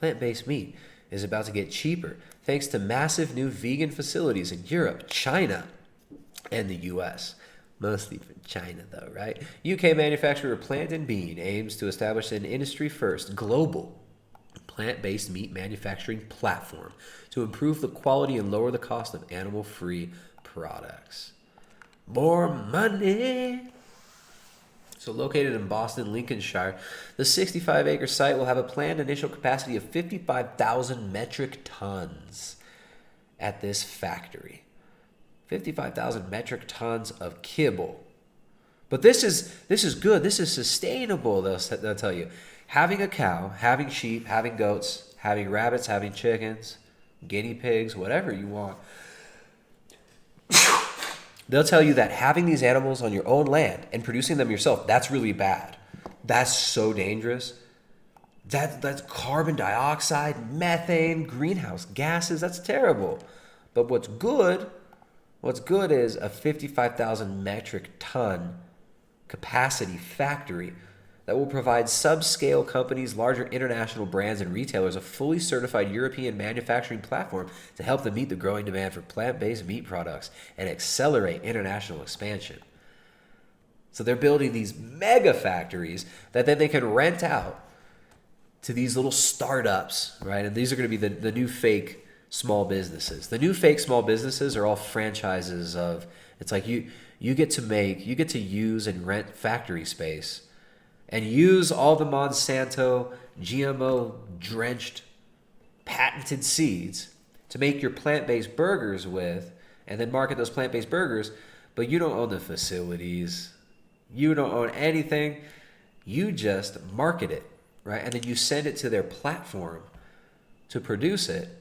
Plant-based meat is about to get cheaper thanks to massive new vegan facilities in Europe, China, and the US. Mostly from China, though, right? UK manufacturer Plant & Bean aims to establish an industry-first global plant-based meat manufacturing platform to improve the quality and lower the cost of animal-free products. More money! So located in Boston, Lincolnshire, the 65-acre site will have a planned initial capacity of 55,000 metric tons at this factory. 55,000 metric tons of kibble. But this is good. This is sustainable, they'll tell you. Having a cow, having sheep, having goats, having rabbits, having chickens, guinea pigs, whatever you want. They'll tell you that having these animals on your own land and producing them yourself, that's really bad. That's so dangerous. That's carbon dioxide, methane, greenhouse gases. That's terrible. But what's good is a 55,000 metric ton capacity factory that will provide subscale companies, larger international brands, and retailers a fully certified European manufacturing platform to help them meet the growing demand for plant-based meat products and accelerate international expansion. So they're building these mega factories that then they can rent out to these little startups, right? And these are going to be the new fake small businesses. The new fake small businesses are all franchises of, it's like you get to use and rent factory space and use all the Monsanto GMO drenched patented seeds to make your plant-based burgers with, and then market those plant-based burgers, but you don't own the facilities. You don't own anything. You just market it, right? And then you send it to their platform to produce it.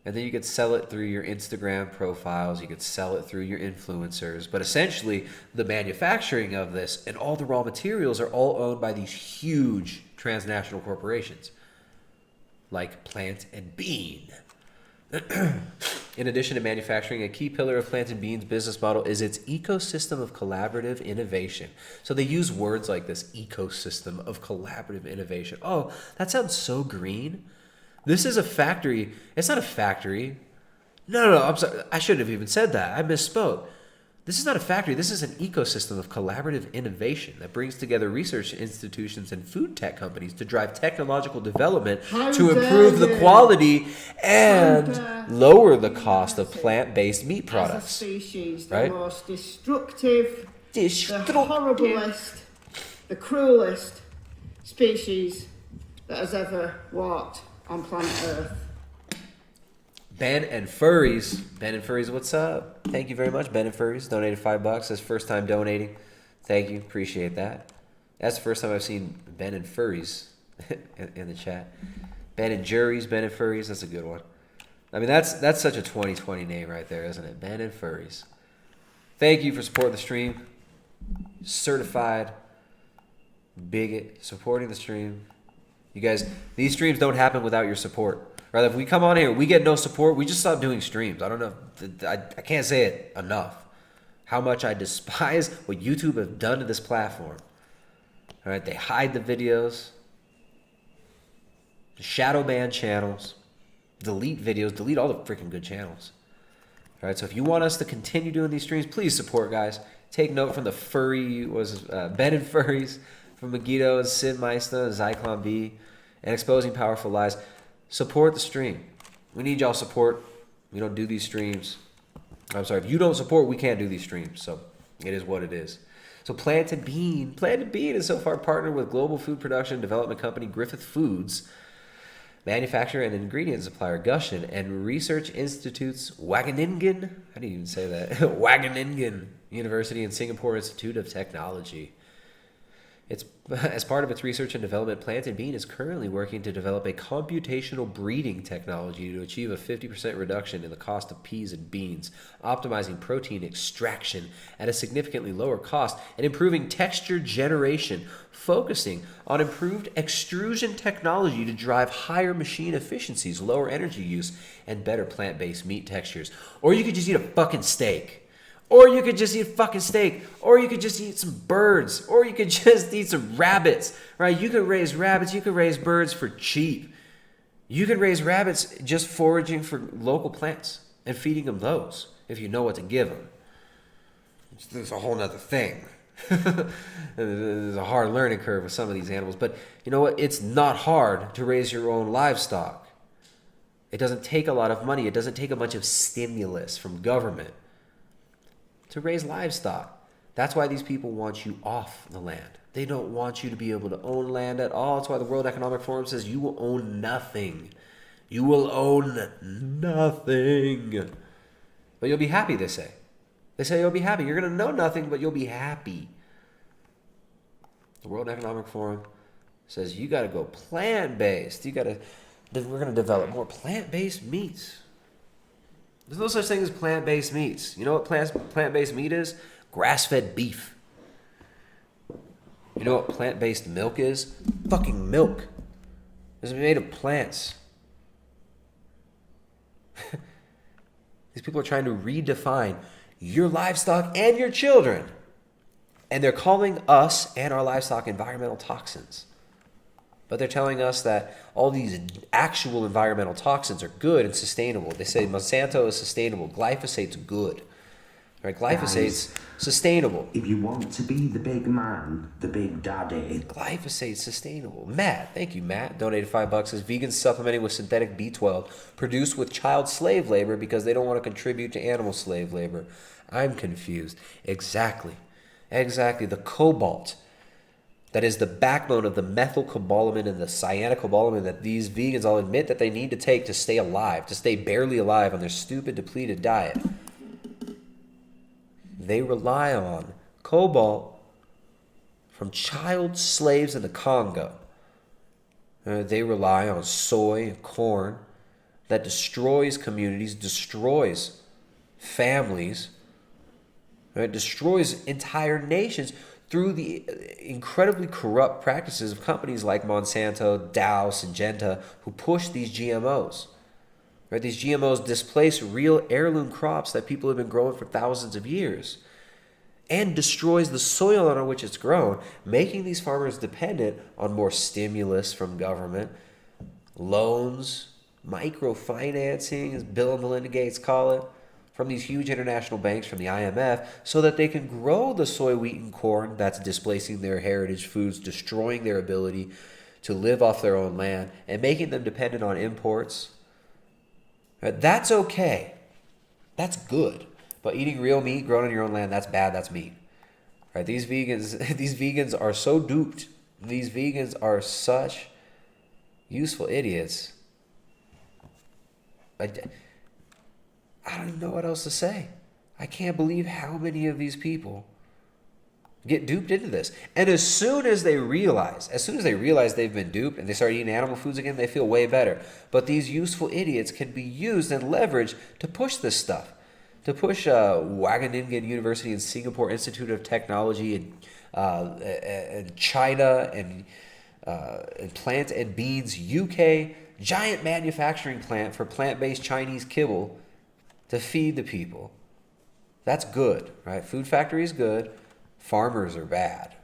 And then you could sell it through your Instagram profiles. You could sell it through your influencers. But essentially, the manufacturing of this and all the raw materials are all owned by these huge transnational corporations like Plant & Bean. In addition to manufacturing, a key pillar of Plant & Bean's business model is its ecosystem of collaborative innovation. So they use words like this, ecosystem of collaborative innovation. Oh, that sounds so green. This is a factory. It's not a factory. No, I'm sorry. I shouldn't have even said that. I misspoke. This is not a factory. This is an ecosystem of collaborative innovation that brings together research institutions and food tech companies to drive technological development to improve the quality and lower the cost of plant-based meat products. As a species, right? The most destructive, the horriblest, the cruelest species that has ever walked on planet Earth. Ben and Furries, what's up? Thank you very much, Ben and Furries. Donated $5. That's first time donating. Thank you, appreciate that. That's the first time I've seen Ben and Furries in the chat. Ben and Juries, Ben and Furries, that's a good one. I mean, that's such a 2020 name right there, isn't it? Ben and Furries. Thank you for supporting the stream. Certified bigot, supporting the stream. You guys, these streams don't happen without your support. Right? If we come on here, we get no support, we just stop doing streams. I don't know. I can't say it enough. How much I despise what YouTube have done to this platform. All right, they hide the videos, shadow ban channels, delete videos, delete all the freaking good channels. All right, so if you want us to continue doing these streams, please support, guys. Take note from the Ben and Furries, from Megiddo and Sid Meista, Zyklon B, and Exposing Powerful Lies. Support the stream. We need y'all support. We don't do these streams. I'm sorry, if you don't support, we can't do these streams. So it is what it is. So Plant & Bean is so far partnered with global food production development company Griffith Foods, manufacturer and ingredient supplier Gushin, and research institutes Wageningen, how do you even say that? Wageningen University and Singapore Institute of Technology. It's as part of its research and development, Plant & Bean is currently working to develop a computational breeding technology to achieve a 50% reduction in the cost of peas and beans, optimizing protein extraction at a significantly lower cost, and improving texture generation, focusing on improved extrusion technology to drive higher machine efficiencies, lower energy use, and better plant-based meat textures. Or you could just eat a fucking steak. Or you could just eat fucking steak. Or you could just eat some birds. Or you could just eat some rabbits. Right? You could raise rabbits. You could raise birds for cheap. You can raise rabbits just foraging for local plants and feeding them those if you know what to give them. There's a whole nother thing. There's a hard learning curve with some of these animals. But you know what? It's not hard to raise your own livestock. It doesn't take a lot of money. It doesn't take a bunch of stimulus from government to raise livestock. That's why these people want you off the land. They don't want you to be able to own land at all. That's why the World Economic Forum says you will own nothing. You will own nothing. But you'll be happy, they say. They say you'll be happy. You're going to know nothing, but you'll be happy. The World Economic Forum says you got to go plant-based. We're going to develop more plant-based meats. There's no such thing as plant-based meats. You know what plant-based meat is? Grass-fed beef. You know what plant-based milk is? Fucking milk. It's made of plants. These people are trying to redefine your livestock and your children. And they're calling us and our livestock environmental toxins. But they're telling us that all these actual environmental toxins are good and sustainable. They say Monsanto is sustainable. Glyphosate's good. Right? Glyphosate's sustainable. If you want to be the big man, the big daddy. Glyphosate's sustainable. Matt, thank you, Matt. Donated $5. Says vegans supplementing with synthetic B12 produced with child slave labor because they don't want to contribute to animal slave labor. I'm confused. Exactly. The cobalt that is the backbone of the methylcobalamin and the cyanocobalamin that these vegans all admit that they need to take to stay alive, to stay barely alive on their stupid, depleted diet. They rely on cobalt from child slaves in the Congo. They rely on soy and corn that destroys communities, destroys families, right? Destroys entire nations through the incredibly corrupt practices of companies like Monsanto, Dow, Syngenta, who push these GMOs. Right? These GMOs displace real heirloom crops that people have been growing for thousands of years and destroys the soil on which it's grown, making these farmers dependent on more stimulus from government, loans, microfinancing, as Bill and Melinda Gates call it, from these huge international banks, from the IMF, so that they can grow the soy, wheat, and corn that's displacing their heritage foods, destroying their ability to live off their own land, and making them dependent on imports. Right? That's okay. That's good. But eating real meat grown on your own land, that's bad, that's meat. Right? These vegans are so duped. These vegans are such useful idiots. I don't even know what else to say. I can't believe how many of these people get duped into this. And as soon as they realize they've been duped and they start eating animal foods again, they feel way better. But these useful idiots can be used and leveraged to push this stuff. To push Wageningen University and Singapore Institute of Technology and China and Plant and Beans UK, giant manufacturing plant for plant-based Chinese kibble to feed the people. That's good, right? Food factory is good. Farmers are bad.